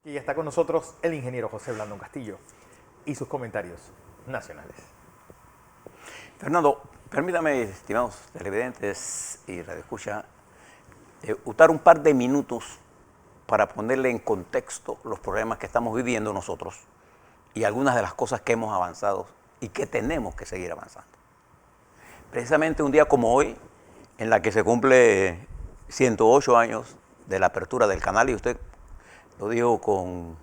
Y está con nosotros el ingeniero José Blandón Castillo y sus comentarios nacionales. Fernando, permítame, estimados televidentes y radioescucha, usar un par de minutos para ponerle en contexto los problemas que estamos viviendo nosotros y algunas de las cosas que hemos avanzado y que tenemos que seguir avanzando. Precisamente un día como hoy, en la que se cumple 108 años de la apertura del canal, y usted lo dijo con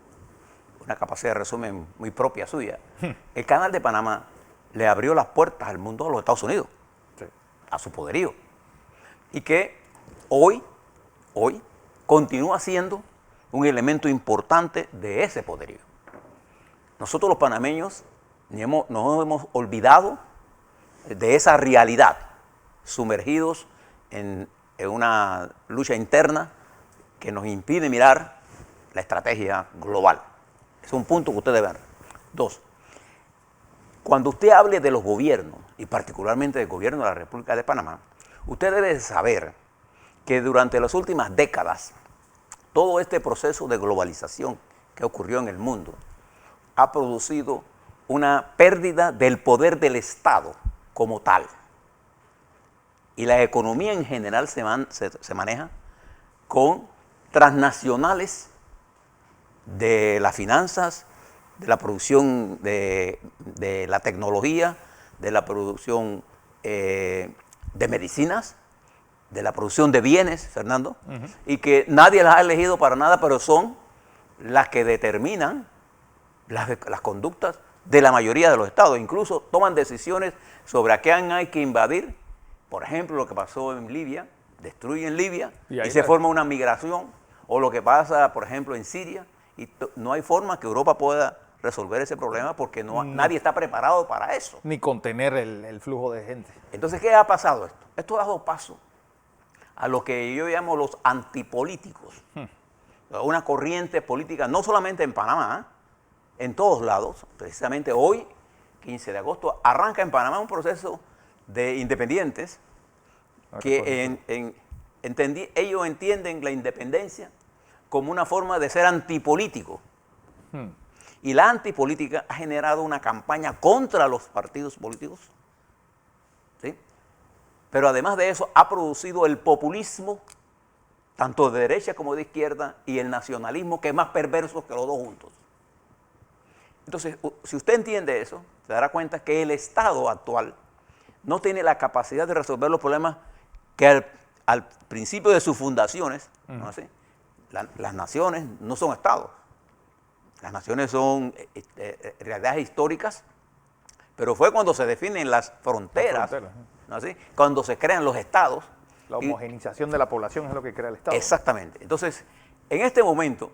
una capacidad de resumen muy propia suya, el canal de Panamá le abrió las puertas al mundo a los Estados Unidos, sí, a su poderío, y que hoy continúa siendo un elemento importante de ese poderío. Nosotros los panameños nos hemos olvidado de esa realidad, sumergidos en una lucha interna que nos impide mirar la estrategia global. Es un punto que usted debe ver. Dos, cuando usted hable de los gobiernos, y particularmente del gobierno de la República de Panamá, usted debe saber que durante las últimas décadas, todo este proceso de globalización que ocurrió en el mundo ha producido una pérdida del poder del Estado como tal. Y la economía en general se maneja con transnacionales de las finanzas, de la producción de la tecnología, de la producción de medicinas, de la producción de bienes, Fernando, y que nadie las ha elegido para nada, pero son las que determinan las conductas de la mayoría de los estados. Incluso toman decisiones sobre a quién hay que invadir. Por ejemplo, lo que pasó en Libia, destruyen Libia y se forma una migración, o lo que pasa, por ejemplo, en Siria, y no hay forma que Europa pueda resolver ese problema porque nadie está preparado para eso. Ni contener el flujo de gente. Entonces, ¿qué ha pasado esto? Esto ha dado paso a lo que yo llamo los antipolíticos. Una corriente política, no solamente en Panamá, en todos lados. Precisamente hoy, 15 de agosto, arranca en Panamá un proceso de independientes que ellos entienden la independencia como una forma de ser antipolítico. Y la antipolítica ha generado una campaña contra los partidos políticos, ¿sí? Pero además de eso ha producido el populismo, tanto de derecha como de izquierda, y el nacionalismo, que es más perverso que los dos juntos. Entonces, si usted entiende eso, se dará cuenta que el Estado actual no tiene la capacidad de resolver los problemas que al principio de sus fundaciones, ¿no así? Las naciones no son estados. Las naciones son realidades históricas, pero fue cuando se definen las fronteras, ¿no así? Cuando se crean los estados. La homogenización de la población es lo que crea el Estado. Exactamente. Entonces, en este momento,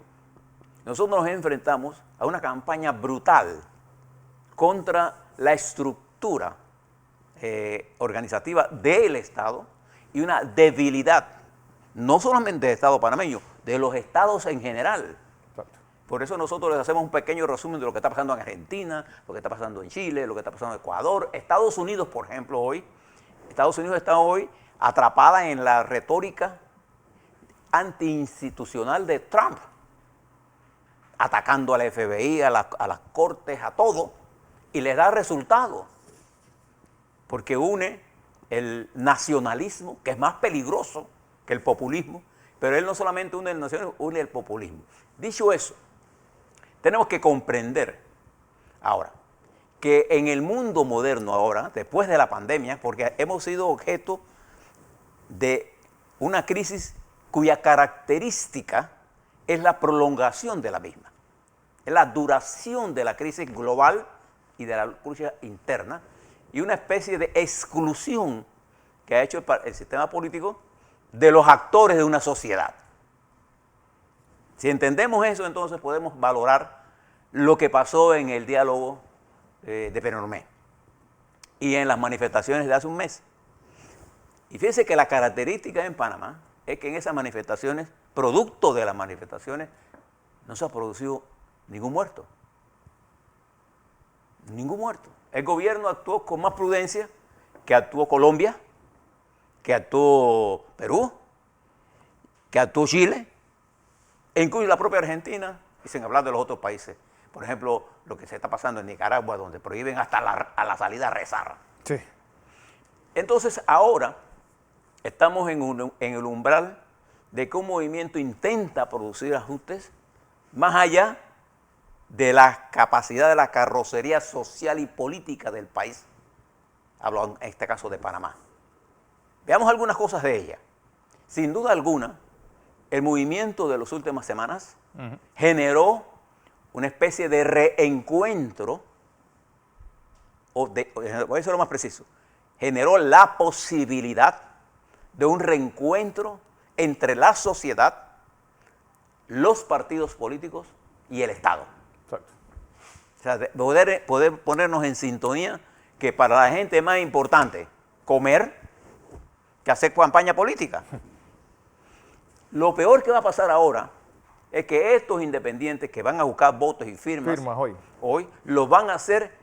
nosotros nos enfrentamos a una campaña brutal contra la estructura organizativa del Estado y una debilidad, no solamente del Estado panameño, de los estados en general. Exacto. Por eso nosotros les hacemos un pequeño resumen de lo que está pasando en Argentina, lo que está pasando en Chile, lo que está pasando en Ecuador. Estados Unidos, por ejemplo, Estados Unidos está hoy atrapada en la retórica antiinstitucional de Trump, atacando a la FBI, a las cortes, a todo, y le da resultado, porque une el nacionalismo, que es más peligroso que el populismo, pero él no solamente une el nacionalismo, une el populismo. Dicho eso, tenemos que comprender ahora que en el mundo moderno ahora, después de la pandemia, porque hemos sido objeto de una crisis cuya característica es la prolongación de la misma, es la duración de la crisis global y de la lucha interna, y una especie de exclusión que ha hecho el sistema político de los actores de una sociedad. Si entendemos eso, entonces podemos valorar lo que pasó en el diálogo de Peronomé y en las manifestaciones de hace un mes. Y fíjense que la característica en Panamá es que en esas manifestaciones, producto de las manifestaciones, no se ha producido ningún muerto. Ningún muerto. El gobierno actuó con más prudencia que actuó Colombia, que actuó Perú, que actuó Chile, e incluso la propia Argentina, y sin hablar de los otros países. Por ejemplo, lo que se está pasando en Nicaragua, donde prohíben hasta a la salida a rezar. Sí. Entonces, ahora estamos en el umbral de que un movimiento intenta producir ajustes más allá de la capacidad de la carrocería social y política del país. Hablo en este caso de Panamá. Veamos algunas cosas de ella. Sin duda alguna, el movimiento de las últimas semanas generó una especie de reencuentro, voy a ser lo más preciso, generó la posibilidad de un reencuentro entre la sociedad, los partidos políticos y el Estado. Exacto. O sea, poder ponernos en sintonía que para la gente es más importante comer que hacer campaña política. Lo peor que va a pasar ahora es que estos independientes que van a buscar votos y firmas hoy lo van a hacer,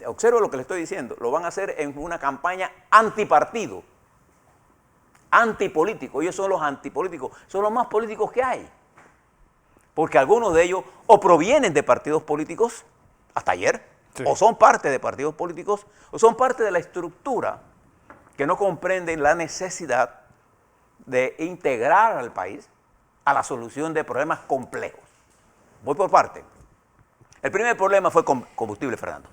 observa lo que le estoy diciendo, lo van a hacer en una campaña antipartido, antipolítico. Ellos son los antipolíticos, son los más políticos que hay. Porque algunos de ellos o provienen de partidos políticos, hasta ayer, sí, o son parte de partidos políticos, o son parte de la estructura que no comprenden la necesidad de integrar al país a la solución de problemas complejos. Voy por parte. El primer problema fue combustible, Fernando.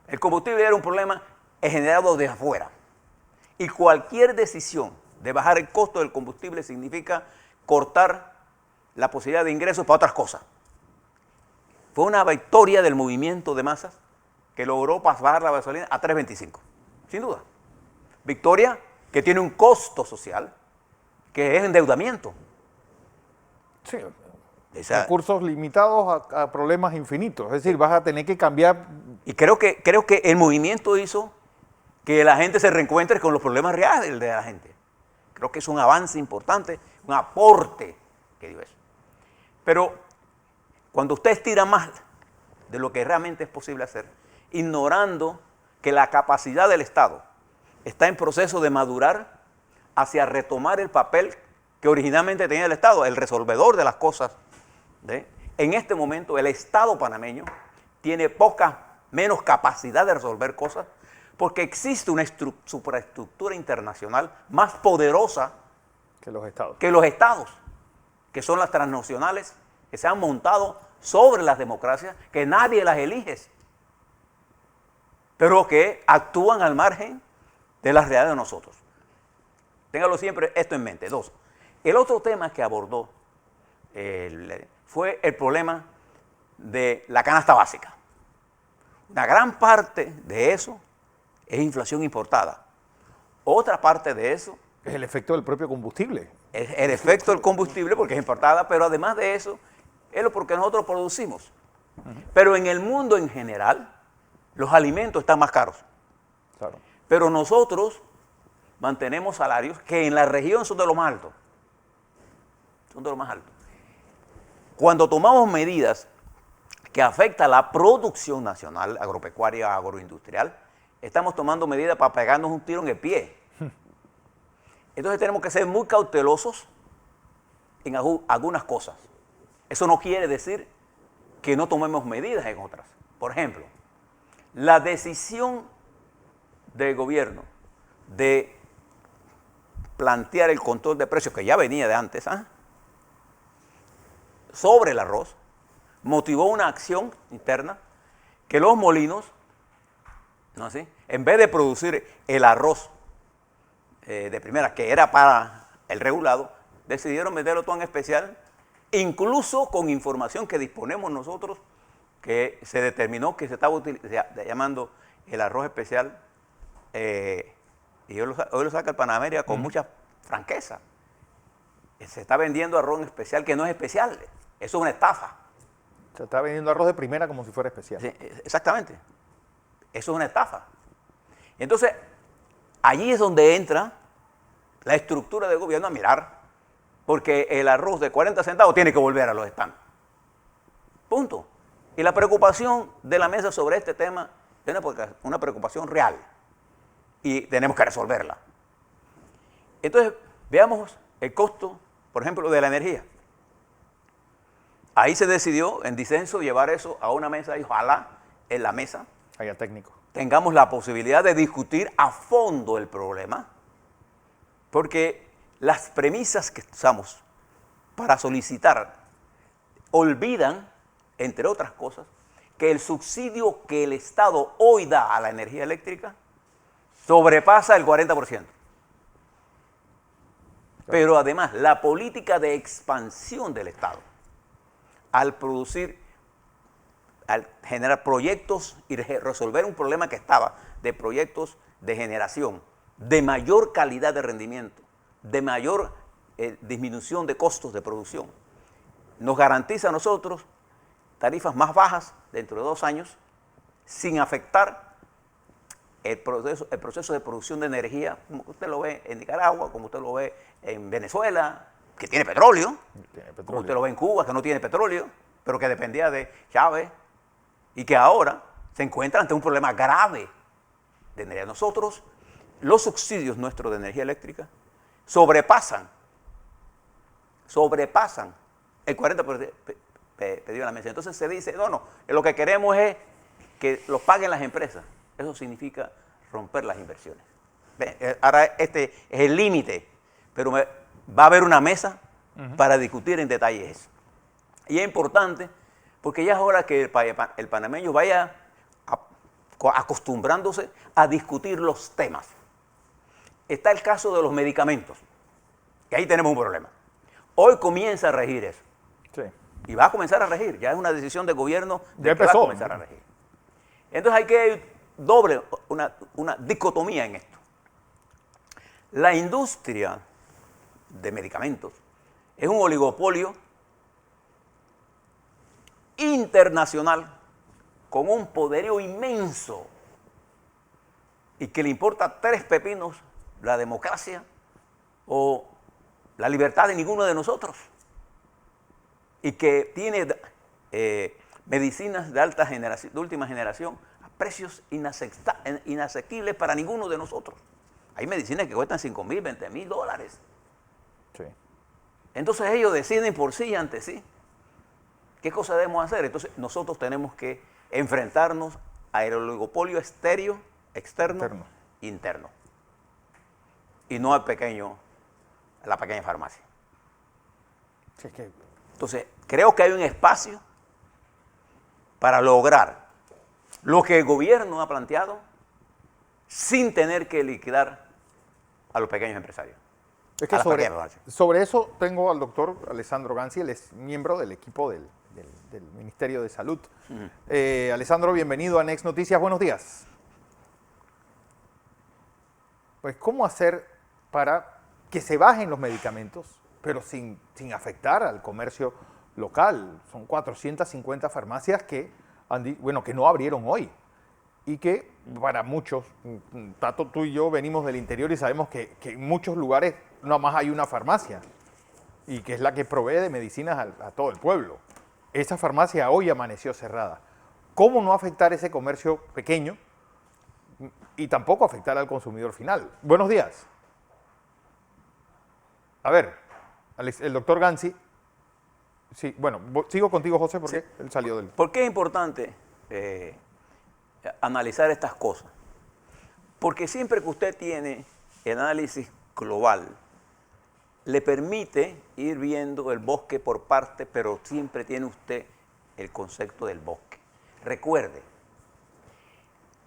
El combustible era un problema generado de afuera. Y cualquier decisión de bajar el costo del combustible significa cortar la posibilidad de ingresos para otras cosas. Fue una victoria del movimiento de masas que logró bajar la gasolina a 3.25, sin duda. Victoria que tiene un costo social, que es endeudamiento. Sí, recursos limitados a problemas infinitos. Es decir, vas a tener que cambiar. Y creo que el movimiento hizo que la gente se reencuentre con los problemas reales de la gente. Creo que es un avance importante, un aporte que dio eso. Pero cuando usted estira más de lo que realmente es posible hacer, ignorando que la capacidad del Estado está en proceso de madurar hacia retomar el papel que originalmente tenía el Estado, el resolvedor de las cosas. En este momento el Estado panameño tiene menos capacidad de resolver cosas porque existe una superestructura internacional más poderosa que los estados, que son las transnacionales, que se han montado sobre las democracias, que nadie las elige, pero que actúan al margen de las realidades de nosotros. Téngalo siempre esto en mente. Dos, el otro tema que abordó fue el problema de la canasta básica. Una gran parte de eso es inflación importada. Otra parte de eso es el efecto del propio combustible. Es el efecto del combustible porque es importada, pero además de eso, es lo porque nosotros producimos. Pero en el mundo en general, los alimentos están más caros. Claro. Pero nosotros mantenemos salarios que en la región son de los más altos. Son de los más altos. Cuando tomamos medidas que afectan la producción nacional, agropecuaria, agroindustrial, estamos tomando medidas para pegarnos un tiro en el pie. Entonces tenemos que ser muy cautelosos en algunas cosas. Eso no quiere decir que no tomemos medidas en otras. Por ejemplo, la decisión del gobierno de plantear el control de precios, que ya venía de antes, sobre el arroz, motivó una acción interna que los molinos, ¿no así?, en vez de producir el arroz de primera, que era para el regulado, decidieron meterlo todo en especial, incluso con información que disponemos nosotros, que se determinó que se estaba llamando el arroz especial, y hoy lo saca el Panamérica con mucha franqueza. Se está vendiendo arroz especial que no es especial, eso es una estafa. Se está vendiendo arroz de primera como si fuera especial. Sí, exactamente, eso es una estafa. Entonces, allí es donde entra la estructura del gobierno a mirar, porque el arroz de 40 centavos tiene que volver a los stands. Punto. Y la preocupación de la mesa sobre este tema es una preocupación real y tenemos que resolverla. Entonces, veamos el costo, por ejemplo, de la energía. ahí se decidió en disenso llevar eso a una mesa y ojalá en la mesa Haya técnico. tengamos la posibilidad de discutir a fondo el problema, porque las premisas que usamos para solicitar olvidan, entre otras cosas, que el subsidio que el Estado hoy da a la energía eléctrica sobrepasa el 40%. Pero además, la política de expansión del Estado, al generar proyectos y resolver un problema que estaba de proyectos de generación, de mayor calidad de rendimiento, de mayor disminución de costos de producción, nos garantiza a nosotros tarifas más bajas dentro de 2 años, sin afectar el proceso de producción de energía, como usted lo ve en Nicaragua, como usted lo ve en Venezuela, que tiene petróleo, como usted lo ve en Cuba, que no tiene petróleo, pero que dependía de Chávez, y que ahora se encuentra ante un problema grave de energía. Nosotros, los subsidios nuestros de energía eléctrica sobrepasan el 40% pedido en la mesa. Entonces se dice, no, lo que queremos es que lo paguen las empresas. Eso significa romper las inversiones. Ahora este es el límite, pero va a haber una mesa para discutir en detalle eso. Y es importante porque ya es hora que el panameño vaya acostumbrándose a discutir los temas. Está el caso de los medicamentos, que ahí tenemos un problema. Hoy comienza a regir eso. Sí. Y va a comenzar a regir, ya es una decisión del gobierno de Ya que va a empezó. comenzar a regir. Entonces hay que una dicotomía en esto. La industria de medicamentos es un oligopolio internacional con un poderío inmenso y que le importa 3 pepinos la democracia o la libertad de ninguno de nosotros, y que tiene medicinas de alta generación, de última generación, a precios inasequibles para ninguno de nosotros. Hay medicinas que cuestan $5,000, $20,000. Sí. Entonces ellos deciden por sí y ante sí qué cosa debemos hacer. Entonces nosotros tenemos que enfrentarnos al oligopolio externo, interno, y no a la pequeña farmacia. Sí, es que Entonces, creo que hay un espacio para lograr lo que el gobierno ha planteado sin tener que liquidar a los pequeños empresarios. Es que sobre eso tengo al doctor Alessandro Ganci, él es miembro del equipo del Ministerio de Salud. Alessandro, bienvenido a Next Noticias, buenos días. Pues, ¿cómo hacer para que se bajen los medicamentos, pero sin afectar al comercio local? Son 450 farmacias que no abrieron hoy. Y que para muchos, Tato, tú y yo venimos del interior y sabemos que en muchos lugares nada más hay una farmacia y que es la que provee de medicinas a todo el pueblo. Esa farmacia hoy amaneció cerrada. ¿Cómo no afectar ese comercio pequeño y tampoco afectar al consumidor final? Buenos días. A ver, el doctor Ganci. Sí, bueno, sigo contigo, José, porque sí, él salió del... ¿Por qué es importante analizar estas cosas? Porque siempre que usted tiene el análisis global, le permite ir viendo el bosque por parte, pero siempre tiene usted el concepto del bosque. Recuerde,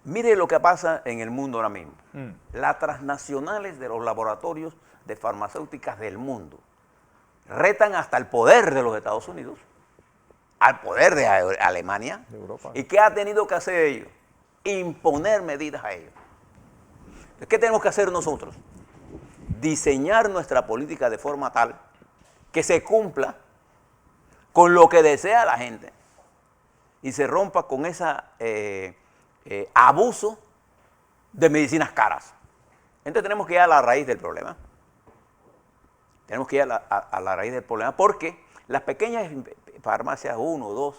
mire lo que pasa en el mundo ahora mismo. Las transnacionales de los laboratorios de farmacéuticas del mundo retan hasta el poder de los Estados Unidos, al poder de Alemania, de Europa. ¿Y qué ha tenido que hacer ellos? Imponer medidas a ellos. ¿Qué tenemos que hacer nosotros? Diseñar nuestra política de forma tal que se cumpla con lo que desea la gente y se rompa con ese abuso de medicinas caras. Entonces tenemos que ir a la raíz del problema. Tenemos que ir a la raíz del problema porque las pequeñas farmacias, 1 o 2,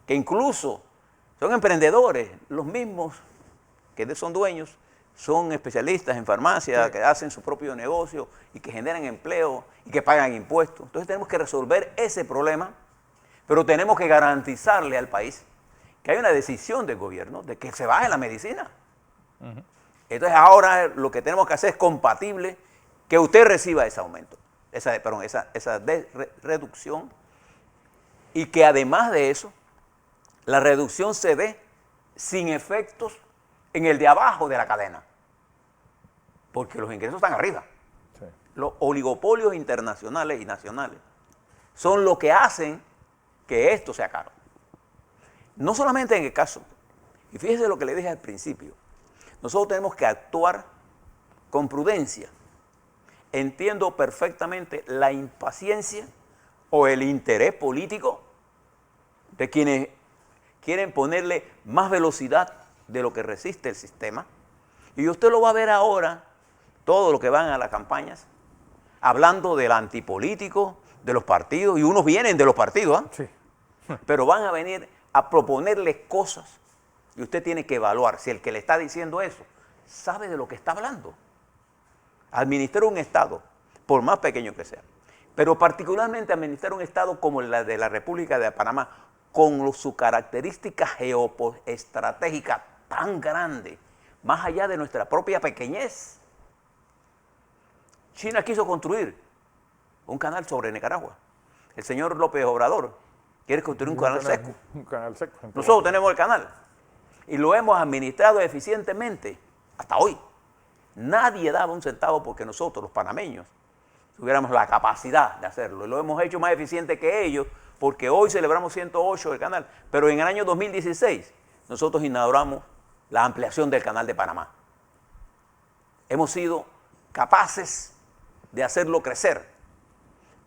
que incluso son emprendedores, los mismos que son dueños, son especialistas en farmacia, sí, que hacen su propio negocio y que generan empleo y que pagan impuestos. Entonces tenemos que resolver ese problema pero tenemos que garantizarle al país que hay una decisión del gobierno de que se baje la medicina. Entonces ahora lo que tenemos que hacer es compatible que usted reciba ese aumento, esa reducción, y que además de eso, la reducción se dé sin efectos en el de abajo de la cadena, porque los ingresos están arriba. Sí. Los oligopolios internacionales y nacionales son lo que hacen que esto sea caro. No solamente en el caso, y fíjese lo que le dije al principio, nosotros tenemos que actuar con prudencia. Entiendo perfectamente la impaciencia o el interés político de quienes quieren ponerle más velocidad de lo que resiste el sistema. Y usted lo va a ver ahora, todos los que van a las campañas, hablando del antipolítico, de los partidos, y unos vienen de los partidos, ¿eh? Sí. Pero van a venir a proponerle cosas, y usted tiene que evaluar si el que le está diciendo eso sabe de lo que está hablando. Administrar un Estado, por más pequeño que sea, pero particularmente administrar un Estado como la de la República de Panamá, con su característica geoestratégica tan grande, más allá de nuestra propia pequeñez. China quiso construir un canal sobre Nicaragua. El señor López Obrador quiere construir un canal seco. Un canal seco. Nosotros tenemos el canal y lo hemos administrado eficientemente hasta hoy. Nadie daba un centavo porque nosotros, los panameños, tuviéramos la capacidad de hacerlo. Y lo hemos hecho más eficiente que ellos, porque hoy celebramos 108 del canal, pero en el año 2016 nosotros inauguramos la ampliación del canal de Panamá. Hemos sido capaces de hacerlo crecer.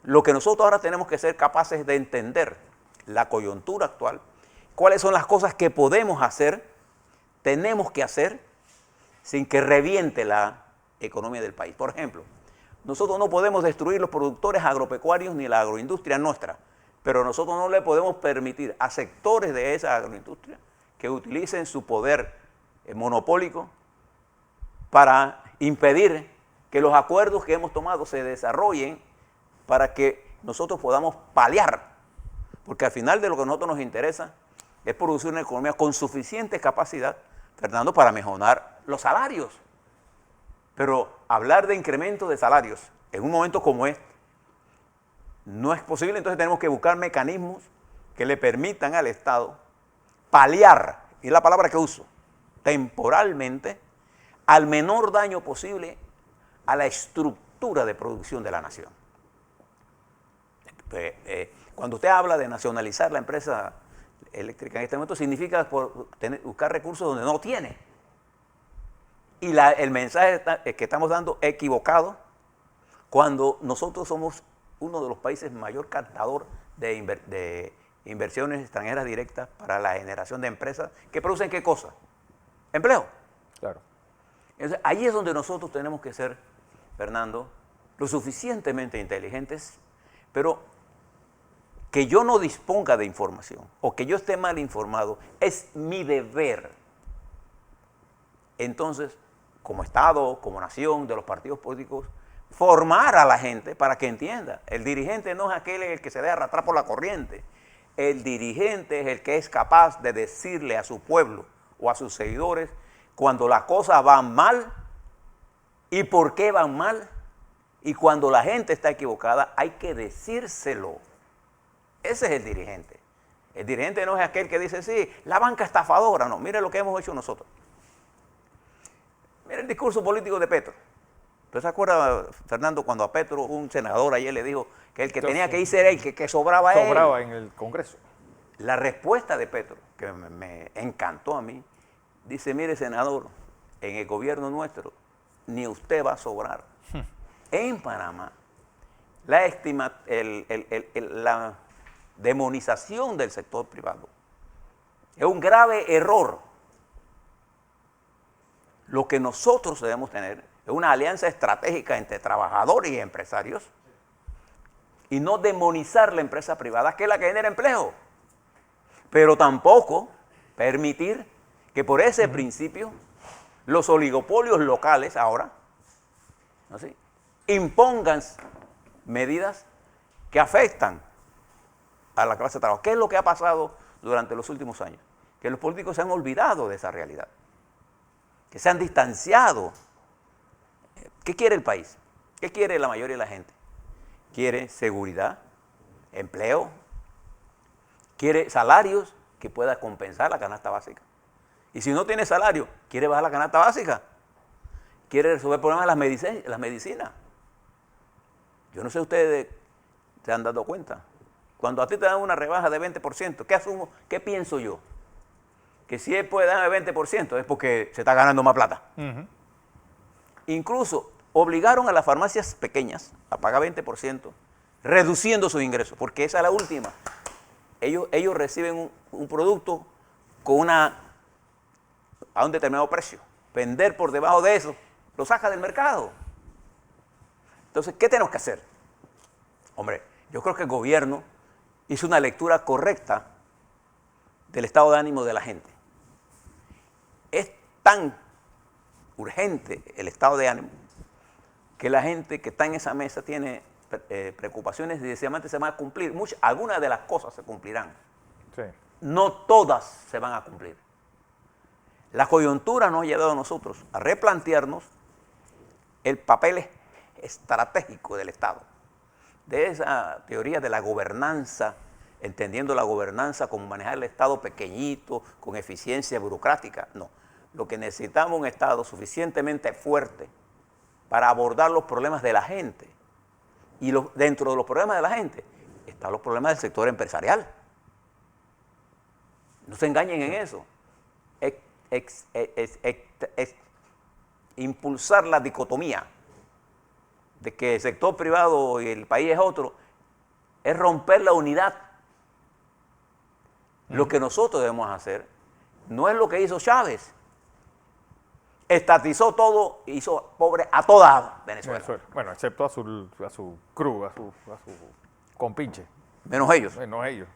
Lo que nosotros ahora tenemos que ser capaces de entender la coyuntura actual, cuáles son las cosas que podemos hacer, tenemos que hacer, sin que reviente la economía del país. Por ejemplo, nosotros no podemos destruir los productores agropecuarios ni la agroindustria nuestra, pero nosotros no le podemos permitir a sectores de esa agroindustria que utilicen su poder monopólico para impedir que los acuerdos que hemos tomado se desarrollen para que nosotros podamos paliar, porque al final de lo que a nosotros nos interesa es producir una economía con suficiente capacidad, Fernando, para mejorar los salarios. Pero hablar de incremento de salarios en un momento como este no es posible, entonces tenemos que buscar mecanismos que le permitan al Estado paliar, y es la palabra que uso, temporalmente, al menor daño posible a la estructura de producción de la nación. Cuando usted habla de nacionalizar la empresa eléctrica en este momento, significa buscar recursos donde no tiene. Y el mensaje que estamos dando es equivocado cuando nosotros somos uno de los países mayor captador de inversiones extranjeras directas para la generación de empresas que producen ¿qué cosa? Empleo. Claro. Entonces, ahí es donde nosotros tenemos que ser, Fernando, lo suficientemente inteligentes, pero que yo no disponga de información o que yo esté mal informado es mi deber. Entonces, como Estado, como nación, de los partidos políticos, formar a la gente para que entienda. El dirigente no es aquel el que se deja arrastrar por la corriente. El dirigente es el que es capaz de decirle a su pueblo o a sus seguidores cuando las cosas van mal y por qué van mal. Y cuando la gente está equivocada, hay que decírselo. Ese es el dirigente. El dirigente no es aquel que dice, sí, la banca estafadora. No, mire lo que hemos hecho nosotros. Mire el discurso político de Petro. ¿Usted se acuerda, Fernando, cuando a Petro, un senador ayer le dijo que el que tenía que irse era el que sobraba él? Sobraba en el Congreso. La respuesta de Petro, que me encantó a mí, dice, mire, senador, en el gobierno nuestro, ni usted va a sobrar. En Panamá, la demonización del sector privado es un grave error. Lo que nosotros debemos tener es una alianza estratégica entre trabajadores y empresarios y no demonizar la empresa privada, que es la que genera empleo. Pero tampoco permitir que por ese principio los oligopolios locales ahora, ¿no? ¿Sí?, impongan medidas que afectan a la clase trabajadora. ¿Qué es lo que ha pasado durante los últimos años? Que los políticos se han olvidado de esa realidad, que se han distanciado. ¿Qué quiere el país? ¿Qué quiere la mayoría de la gente? Quiere seguridad, empleo, quiere salarios que pueda compensar la canasta básica. Y si no tiene salario, quiere bajar la canasta básica, quiere resolver el problema de las medicinas. Yo no sé si ustedes se han dado cuenta. Cuando a ti te dan una rebaja de 20%, ¿qué asumo? ¿Qué pienso yo? Que si él puede dar el 20% es porque se está ganando más plata. Incluso obligaron a las farmacias pequeñas a pagar 20%, reduciendo sus ingresos, porque esa es la última. Ellos reciben un producto con a un determinado precio. Vender por debajo de eso lo saca del mercado. Entonces, ¿qué tenemos que hacer? Hombre, yo creo que el gobierno hizo una lectura correcta del estado de ánimo de la gente. Es tan urgente el estado de ánimo que la gente que está en esa mesa tiene preocupaciones y deseadamente se van a cumplir. Algunas de las cosas se cumplirán. Sí. No todas se van a cumplir. La coyuntura nos ha llevado a nosotros a replantearnos el papel estratégico del Estado. De esa teoría de la gobernanza, entendiendo la gobernanza como manejar el Estado pequeñito, con eficiencia burocrática. No, lo que necesitamos es un Estado suficientemente fuerte para abordar los problemas de la gente. Y dentro de los problemas de la gente están los problemas del sector empresarial. No se engañen en eso. Impulsar la dicotomía de que el sector privado y el país es otro, es romper la unidad. Lo que nosotros debemos hacer no es lo que hizo Chávez. Estatizó todo e hizo pobre a toda Venezuela. Bueno, excepto a su crew, a su compinche. Menos ellos. Menos ellos.